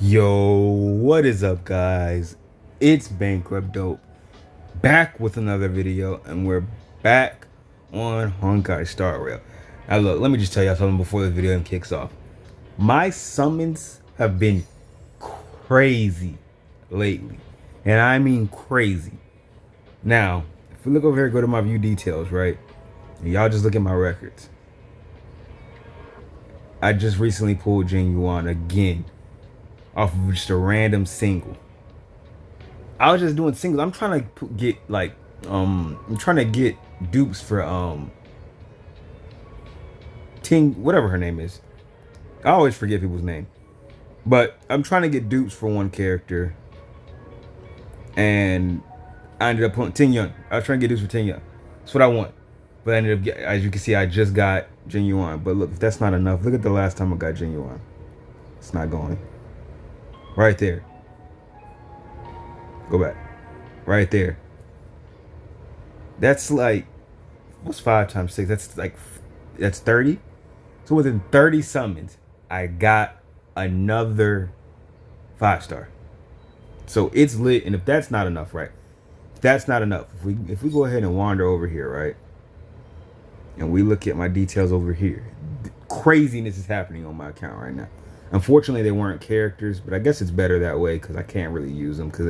Yo, what is up, guys? It's Bankrupt Dope back with another video, and we're back on Honkai Star Rail. Now, look, let me just tell y'all something before the video kicks off. My summons have been crazy lately, and I mean crazy. Now, if we look over here, go to my view details, right? And y'all just look at my records. I just recently pulled Jing Yuan again off of just a random single. I was just doing singles. I'm trying to get like I'm trying to get dupes for Ting, whatever her name is. I always forget people's name. But I'm trying to get dupes for one character. And I ended up putting Ting Yun. I was trying to get dupes for Ting Yun. That's what I want. But I ended up getting, as you can see, I just got Jing Yuan. But look, if that's not enough, look at the last time I got Jing Yuan. It's not going. Right there. Go back. Right there. That's like, what's 5 times 6? That's 30. So within 30 summons, I got another 5-star. So it's lit. And if that's not enough, right? If that's not enough, if we go ahead and wander over here, right? And we look at my details over here, craziness is happening on my account right now. Unfortunately, they weren't characters, but I guess it's better that way because I can't really use them because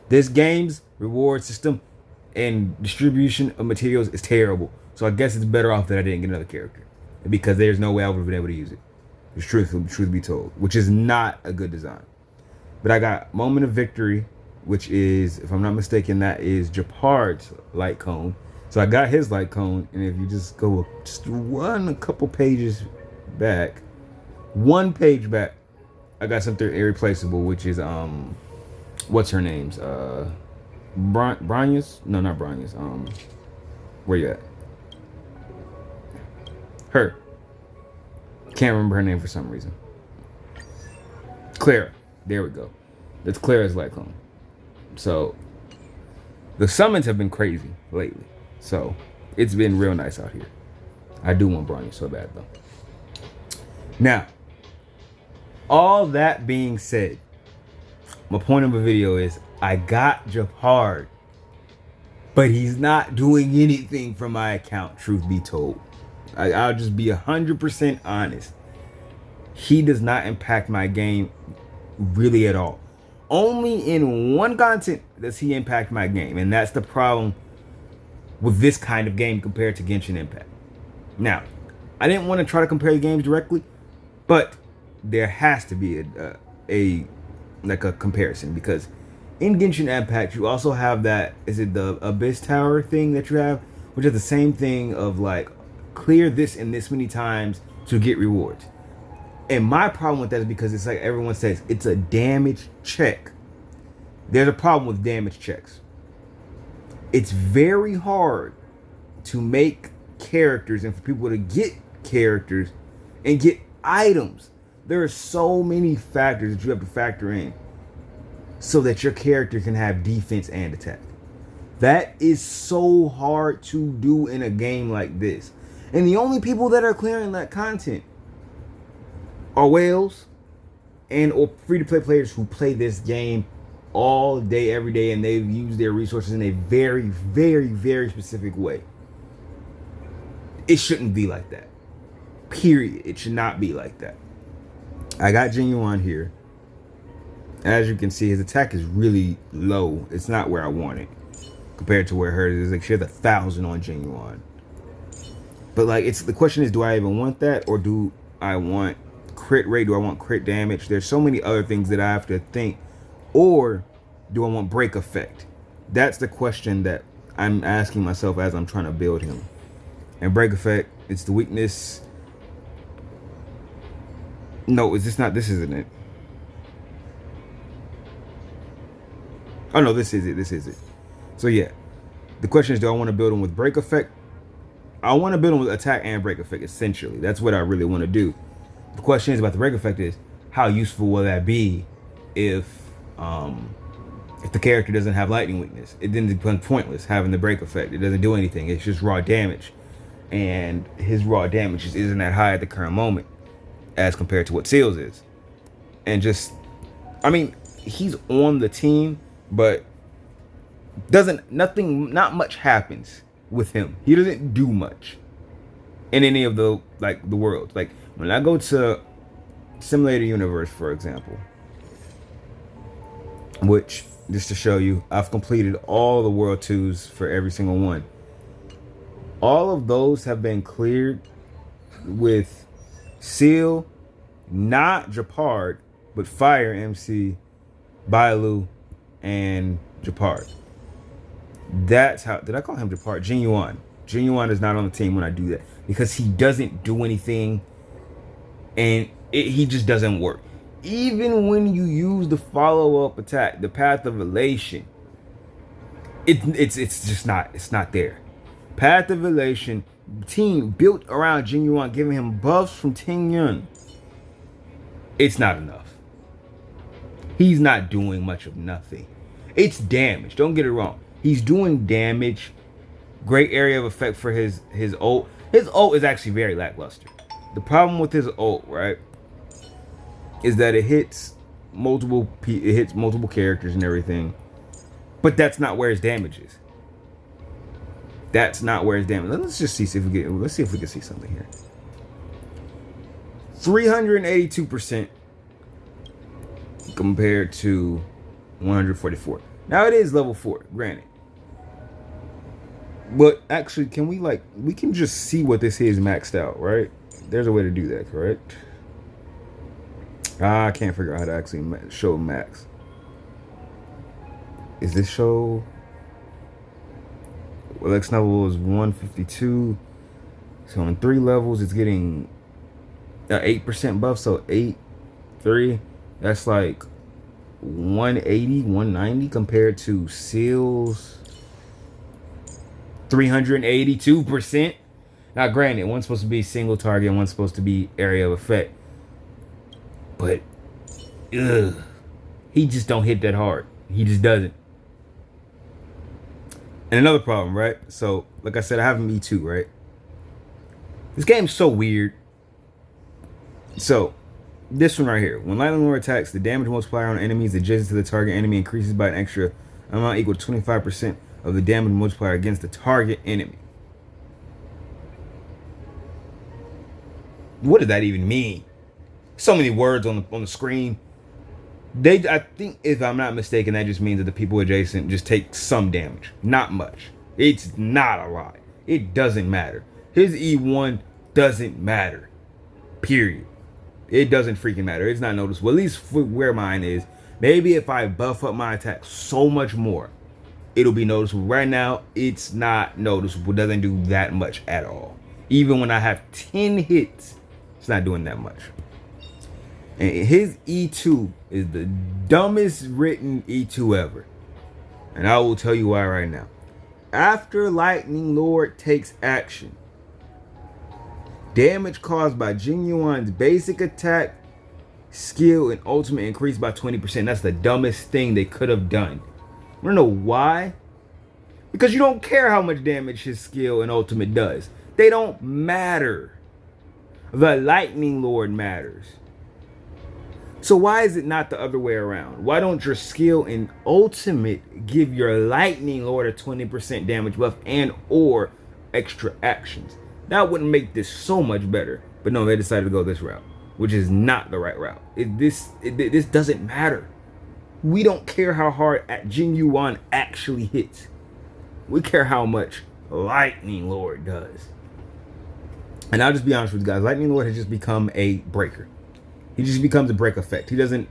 this game's reward system and distribution of materials is terrible. So I guess it's better off that I didn't get another character because there's no way I would have been able to use it. The truth be told, which is not a good design. But I got Moment of Victory, which is, if I'm not mistaken, that is Japard's light cone. So I got his light cone, and if you just go a couple pages back, one page back, I got something irreplaceable, which is what's her name's Branyas? No, not Branyas. Where you at? Her. Can't remember her name for some reason. Clara. There we go. That's Clara's light cone. So the summons have been crazy lately. So it's been real nice out here. I do want Branyas so bad though. Now, all that being said, my point of the video is I got Japard, but he's not doing anything for my account, truth be told. I'll just be 100% honest. He does not impact my game really at all. Only in one content does he impact my game, and that's the problem with this kind of game compared to Genshin Impact. Now, I didn't want to try to compare the games directly, but there has to be a comparison because in Genshin Impact you also have that, is it the Abyss Tower thing that you have, which is the same thing of like clear this and this many times to get rewards. And my problem with that is because it's like everyone says, it's a damage check. There's a problem with damage checks. It's very hard to make characters and for people to get characters and get items. There are so many factors that you have to factor in so that your character can have defense and attack. That is so hard to do in a game like this. And the only people that are clearing that content are whales and or free-to-play players who play this game all day, every day, and they've used their resources in a very, very, very specific way. It shouldn't be like that. Period. It should not be like that. I got Jing Yuan here. As you can see, his attack is really low. It's not where I want it compared to where hers is. Like she has 1,000 on Jing Yuan. But like, the question is, do I even want that, or do I want crit rate? Do I want crit damage? There's so many other things that I have to think. Or do I want break effect? That's the question that I'm asking myself as I'm trying to build him. And break effect, it's the weakness. No, is this not? This isn't it. Oh no, this is it. This is it. So yeah, the question is, do I want to build him with break effect? I want to build him with attack and break effect. Essentially, that's what I really want to do. The question is about the break effect is, how useful will that be if the character doesn't have lightning weakness? It then becomes pointless having the break effect. It doesn't do anything. It's just raw damage, and his raw damage just isn't that high at the current moment as compared to what Seals is. And just I mean, he's on the team, but not much happens with him. He doesn't do much in any of the the worlds. Like when I go to Simulator Universe, for example, which just to show you, I've completed all the World 2s for every single one. All of those have been cleared with Seal, not Japard, but Fire MC, Bailu, and Japard. That's how. Did I call him Japard? Jing Yuan. Jing Yuan is not on the team when I do that because he doesn't do anything, and he just doesn't work. Even when you use the follow-up attack, the Path of Elation, it's just not. It's not there. Path of Elation team built around Jing Yuan, giving him buffs from Ting Yun. It's not enough. He's not doing much of nothing. It's damage. Don't get it wrong. He's doing damage. Great area of effect for his ult. His ult is actually very lackluster. The problem with his ult, right, is that it hits multiple characters and everything. But that's not where his damage is. That's not where his damage. Let's just see if we get. Let's see if we can see something here. 382% compared to 144. Now it is level 4, granted. But actually, can we can just see what this is maxed out, right? There's a way to do that, correct? I can't figure out how to actually show max. Is this show? Well, X level is 152. So in 3 levels, it's getting 8% buff. So 8, 3. That's like 180, 190 compared to Seal's 382%. Now, granted, one's supposed to be single target, and one's supposed to be area of effect. But, he just don't hit that hard. He just doesn't. And another problem, right? So, like I said, I have him E2, right? This game's so weird. So, this one right here. When Lightning Lord attacks, the damage multiplier on enemies adjacent to the target enemy increases by an extra amount equal to 25% of the damage multiplier against the target enemy. What does that even mean? So many words on the screen. I think, if I'm not mistaken, that just means that the people adjacent just take some damage. Not much. It's not a lot. It doesn't matter. His E1 doesn't matter. Period. It doesn't freaking matter. It's not noticeable. At least for where mine is. Maybe if I buff up my attack so much more, it'll be noticeable. Right now, it's not noticeable. It doesn't do that much at all. Even when I have 10 hits, it's not doing that much. And his E2 is the dumbest written E2 ever. And I will tell you why right now. After Lightning Lord takes action, damage caused by Jing Yuan's basic attack, skill, and ultimate increased by 20%. That's the dumbest thing they could have done. I don't know why. Because you don't care how much damage his skill and ultimate does. They don't matter. The Lightning Lord matters. So why is it not the other way around? Why don't your skill and ultimate give your Lightning Lord a 20% damage buff and or extra actions? That wouldn't make this so much better. But no, they decided to go this route, which is not the right route. This doesn't matter. We don't care how hard Jing Yuan actually hits. We care how much Lightning Lord does. And I'll just be honest with you guys. Lightning Lord has just become a breaker. He just becomes a break effect. He doesn't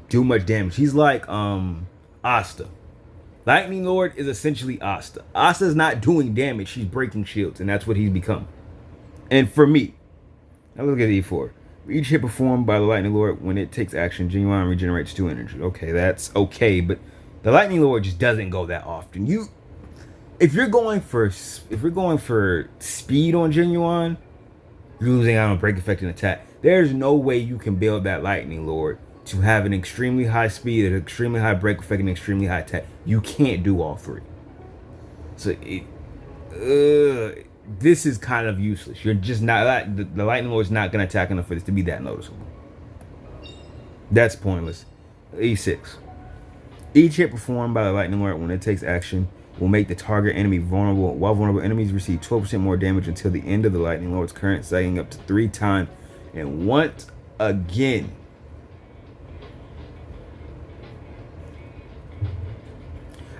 do much damage. He's like Asta. Lightning Lord is essentially Asta. Asta's not doing damage. She's breaking shields. And that's what he's become. And for me, now look at E4. Each hit performed by the Lightning Lord, when it takes action, Jing Yuan regenerates 2 energy. Okay, that's okay. But the Lightning Lord just doesn't go that often. If you're going for speed on Jing Yuan, you're losing out on break effect and attack. There's no way you can build that Lightning Lord to have an extremely high speed, an extremely high break effect, and extremely high attack. You can't do all 3. So this is kind of useless. You're just not, the Lightning Lord's not going to attack enough for this to be that noticeable. That's pointless. E6. Each hit performed by the Lightning Lord when it takes action will make the target enemy vulnerable, while vulnerable enemies receive 12% more damage until the end of the Lightning Lord's current cycling up to 3 times. And once again,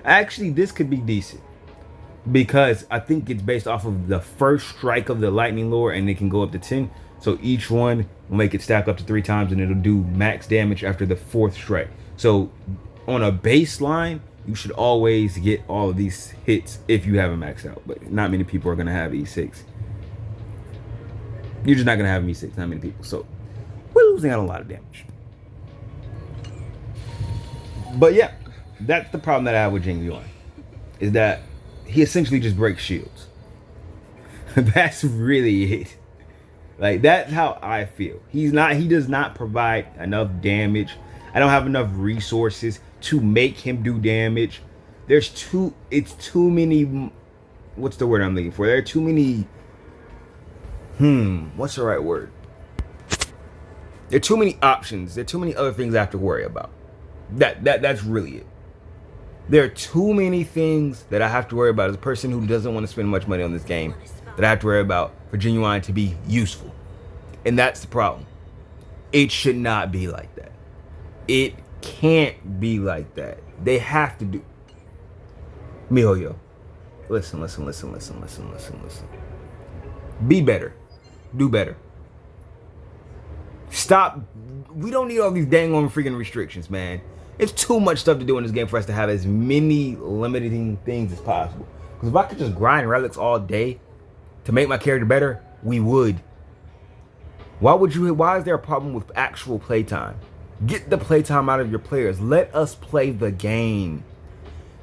actually, this could be decent because I think it's based off of the first strike of the Lightning Lord, and it can go up to 10. So each one will make it stack up to 3 times, and it'll do max damage after the 4th strike. So on a baseline, you should always get all of these hits if you have it maxed out. But not many people are going to have E6. You're just not going to have E6, not many people. So we're losing out a lot of damage. But yeah, that's the problem that I have with Jing Yuan, is that he essentially just breaks shields. That's really it. Like, that's how I feel. He does not provide enough damage. I don't have enough resources to make him do damage. It's too many, what's the word I'm looking for? There are too many, what's the right word? There are too many options. There are too many other things I have to worry about. That's really it. There are too many things that I have to worry about as a person who doesn't want to spend much money on this game, that I have to worry about for Jing Yuan to be useful. And that's the problem. It should not be like that. It can't be like that. They have to do. Mihoyo, listen. Be better. Do better. Stop. We don't need all these dang on freaking restrictions, man. It's too much stuff to do in this game for us to have as many limiting things as possible. Because if I could just grind relics all day to make my character better, we would. Why is there a problem with actual playtime? Get the playtime out of your players. Let us play the game.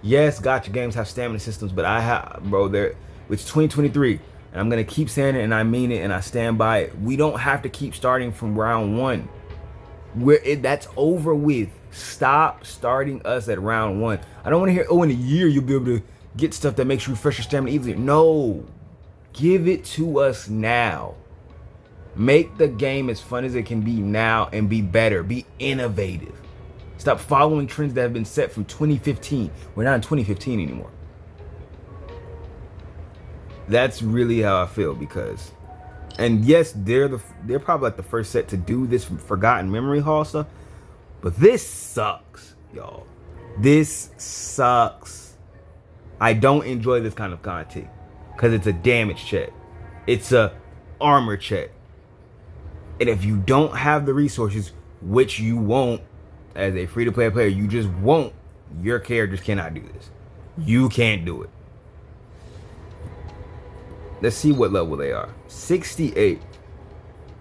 Yes, gotcha games have stamina systems, but it's 2023, and I'm gonna keep saying it, and I mean it, and I stand by it. We don't have to keep starting from round 1. That's over with. Stop starting us at round 1. I don't want to hear, in a year you'll be able to get stuff that makes you refresh your stamina easily. No, give it to us now. Make the game as fun as it can be now, and be better, be innovative. Stop following trends that have been set from 2015. We're not in 2015 anymore. That's really how I feel, because, and yes, they're probably like the first set to do this Forgotten Memory Hall stuff, but this sucks, y'all. This sucks. I don't enjoy this kind of content because it's a damage check. It's a armor check. And if you don't have the resources, which you won't, as a free-to-play player, you just won't, your characters cannot do this. You can't do it. Let's see what level they are. 68.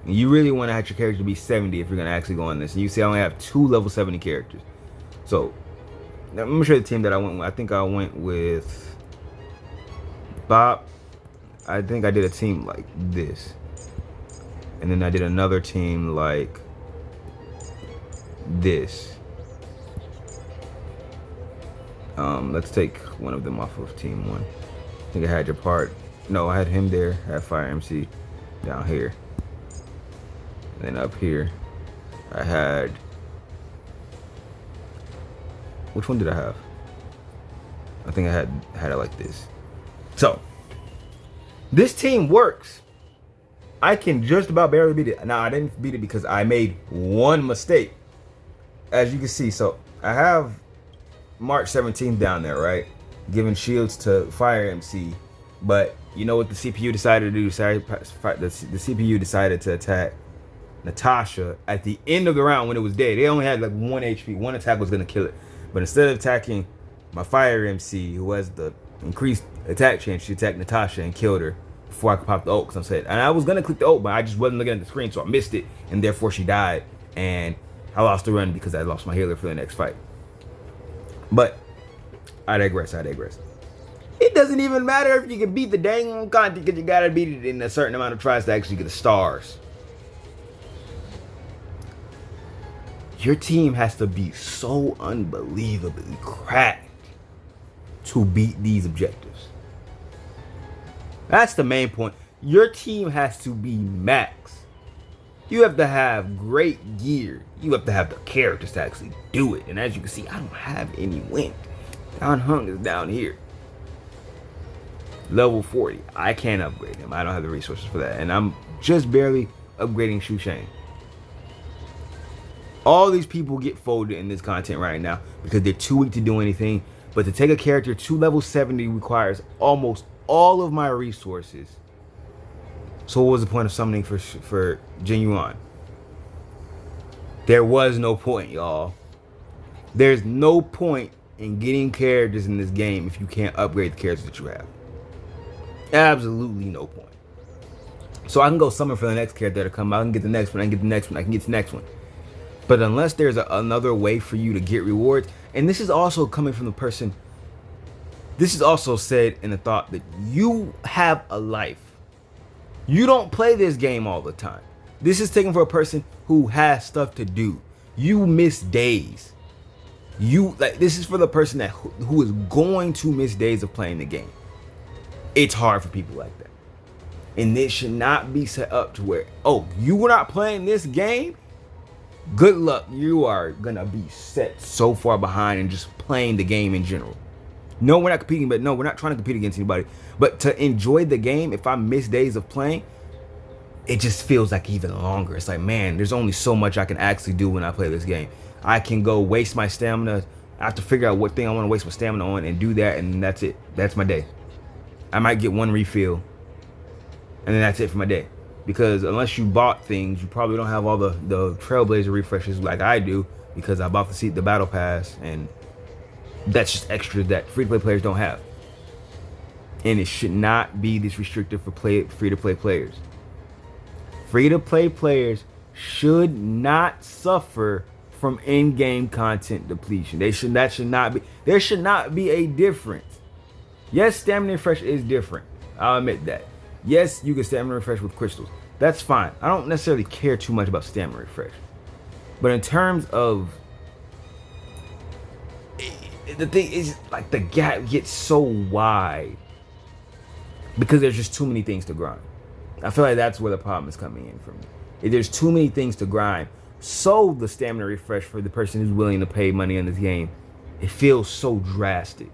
And you really want to have your character to be 70 if you're going to actually go on this. And you see I only have 2 level 70 characters. So, let me show you the team that I went with. I think I went with Bob. I think I did a team like this. And then I did another team like this. Let's take one of them off of team 1. I think I had your part. No, I had him there. I had Fire MC down here. And then up here, I had. Which one did I have? I think I had it like this. So this team works. I can just about barely beat it. Now, I didn't beat it because I made one mistake. As you can see, so I have March 17th down there, right? Giving shields to Fire MC. But you know what the CPU decided to do? The CPU decided to attack Natasha at the end of the round when it was dead. They only had like 1 HP. One attack was going to kill it. But instead of attacking my Fire MC, who has the increased attack chance, she attacked Natasha and killed her before I could pop the ult. Because and I was going to click the ult, but I just wasn't looking at the screen, so I missed it. And therefore she died. And I lost the run because I lost my healer for the next fight. But I digress. It doesn't even matter if you can beat the dang on content, because you gotta beat it in a certain amount of tries to actually get the stars. Your team has to be so unbelievably cracked to beat these objectives. That's the main point. Your team has to be max. You have to have great gear. You have to have the characters to actually do it. And as you can see, I don't have any wind. Don Hung is down here. Level 40. I can't upgrade him. I don't have the resources for that. And I'm just barely upgrading Shu Shang. All these people get folded in this content right now because they're too weak to do anything. But to take a character to level 70 requires almost all of my resources. So what was the point of summoning for Jing Yuan? There was no point, y'all. There's no point in getting characters in this game if you can't upgrade the characters that you have. Absolutely no point. So I can go summon for the next character to come out. I can get the next one. I can get the next one. I can get the next one. But unless there's another way for you to get rewards, and this is also coming from the person, this is also said in the thought that you have a life. You don't play this game all the time. This is taken for a person who has stuff to do. You miss days. This is for the person who is going to miss days of playing the game. It's hard for people like that. And this should not be set up to where, oh, you were not playing this game? Good luck. You are gonna be set so far behind and just playing the game in general. No, we're not competing, but no, we're not trying to compete against anybody. But to enjoy the game, if I miss days of playing, it just feels like even longer. It's like, man, there's only so much I can actually do when I play this game. I can go waste my stamina. I have to figure out what thing I want to waste my stamina on and do that, and that's it. That's my day. I might get one refill, and then that's it for my day. Because unless you bought things, you probably don't have all the Trailblazer refreshes like I do, because I bought the battle pass, and that's just extra that free-to-play players don't have. And it should not be this restrictive for free-to-play players. Free-to-play players should not suffer from in-game content depletion. There should not be a difference. Yes, stamina refresh is different. I'll admit that. Yes, you can stamina refresh with crystals. That's fine. I don't necessarily care too much about stamina refresh. But in terms of, the thing is, like, the gap gets so wide because there's just too many things to grind. I feel like that's where the problem is coming in for me. If there's too many things to grind, so the stamina refresh for the person who's willing to pay money in this game, it feels so drastic.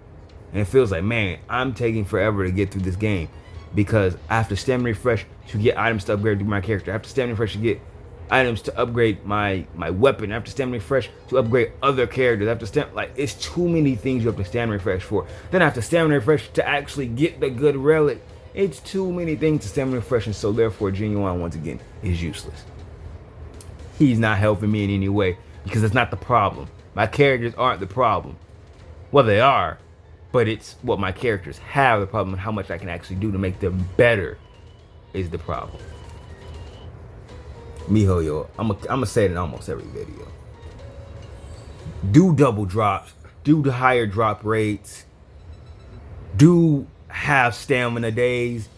And it feels like, man, I'm taking forever to get through this game because I have to stamina refresh to get items to upgrade my character. I have to stamina refresh to get items to upgrade my weapon. I have to stamina refresh to upgrade other characters. I have to it's too many things you have to stamina refresh for. Then I have to stamina refresh to actually get the good relic. It's too many things to stamina refresh, and so therefore Jing Yuan once again is useless. He's not helping me in any way because it's not the problem. My characters aren't the problem. Well, they are, but it's what my characters have the problem, and how much I can actually do to make them better is the problem. Miho, yo, I'm gonna say it in almost every video. Do double drops, do the higher drop rates, do have stamina days.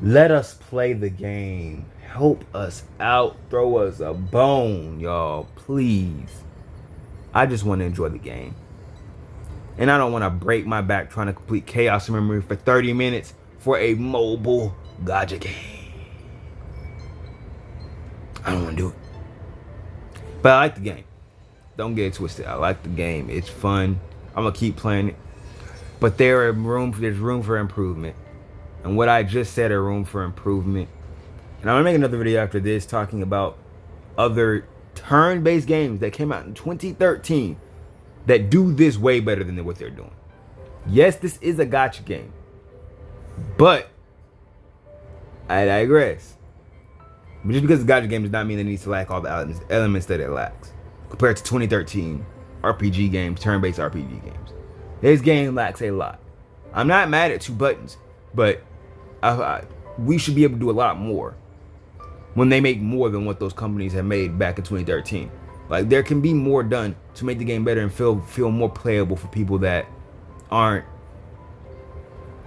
Let us play the game. Help us out. Throw us a bone, y'all, please. I just want to enjoy the game. And I don't want to break my back trying to complete Chaos Memory for 30 minutes for a mobile gacha game. I don't want to do it. But I like the game. Don't get it twisted. I like the game. It's fun. I'm going to keep playing it. But there's room for improvement. And what I just said are room for improvement. And I'm going to make another video after this talking about other turn-based games that came out in 2013 that do this way better than what they're doing. Yes, this is a gacha game. But I digress. But just because it's a gacha game does not mean it needs to lack all the elements that it lacks. Compared to 2013 RPG games, turn-based RPG games. This game lacks a lot. I'm not mad at 2 buttons, but we should be able to do a lot more when they make more than what those companies have made back in 2013. Like, there can be more done to make the game better and feel more playable for people that aren't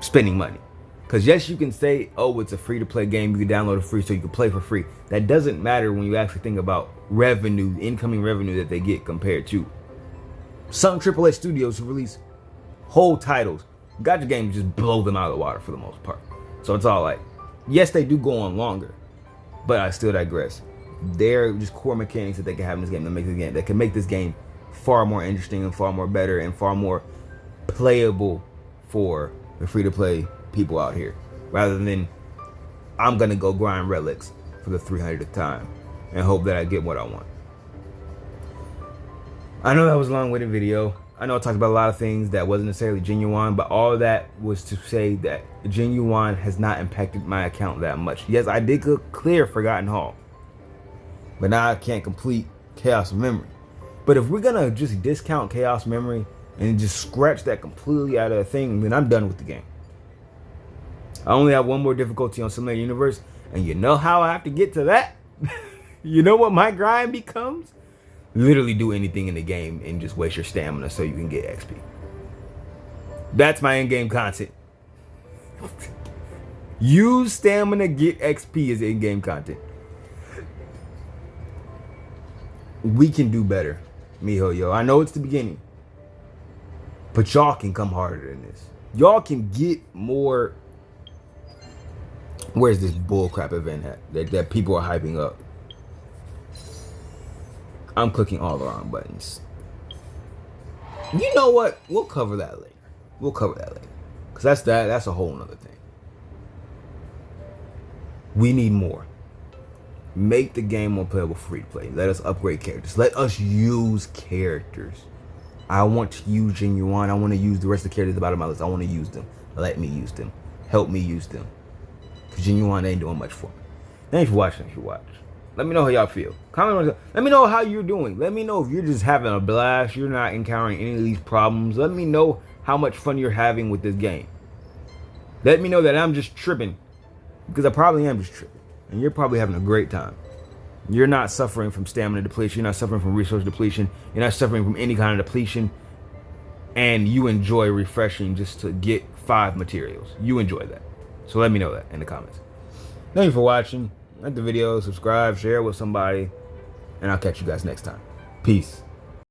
spending money. Because yes, you can say, oh, it's a free-to-play game, you can download it free so you can play for free. That doesn't matter when you actually think about revenue, incoming revenue that they get compared to some AAA studios who release whole titles. Gacha games just blow them out of the water for the most part. So it's all like, yes, they do go on longer, but I still digress. They're just core mechanics that they can have in this game that can make this game far more interesting and far more better and far more playable for the free-to-play people out here, rather than I'm gonna go grind relics for the 300th time and hope that I get what I want. I know that was a long-winded video. I know I talked about a lot of things that wasn't necessarily genuine, but all of that was to say that genuine has not impacted my account that much. Yes, I did clear Forgotten Hall, but now I can't complete Chaos Memory. But if we're gonna just discount Chaos Memory and just scratch that completely out of the thing, then I'm done with the game. I only have one more difficulty on Simulator Universe, and you know how I have to get to that? You know what my grind becomes? Literally do anything in the game and just waste your stamina so you can get XP. That's my in-game content. Use stamina, get XP as in-game content. We can do better, mijo, yo. I know it's the beginning, but y'all can come harder than this. Y'all can get more. Where's this bullcrap event at that people are hyping up? I'm clicking all the wrong buttons. You know what? We'll cover that later. Because that's a whole nother thing. We need more. Make the game more playable, free to play. Let us upgrade characters. Let us use characters. I want to use Jing Yuan. I want to use the rest of the characters at the bottom of my list. I want to use them. Let me use them. Help me use them. Because Jing Yuan ain't doing much for me. Thanks for watching. If you watch, let me know how y'all feel. Comment. Let me know how you're doing. Let me know if you're just having a blast. You're not encountering any of these problems. Let me know how much fun you're having with this game. Let me know that I'm just tripping. Because I probably am just tripping. And you're probably having a great time. You're not suffering from stamina depletion. You're not suffering from resource depletion. You're not suffering from any kind of depletion. And you enjoy refreshing just to get 5 materials. You enjoy that. So let me know that in the comments. Thank you for watching. Like the video, subscribe, share it with somebody. And I'll catch you guys next time. Peace.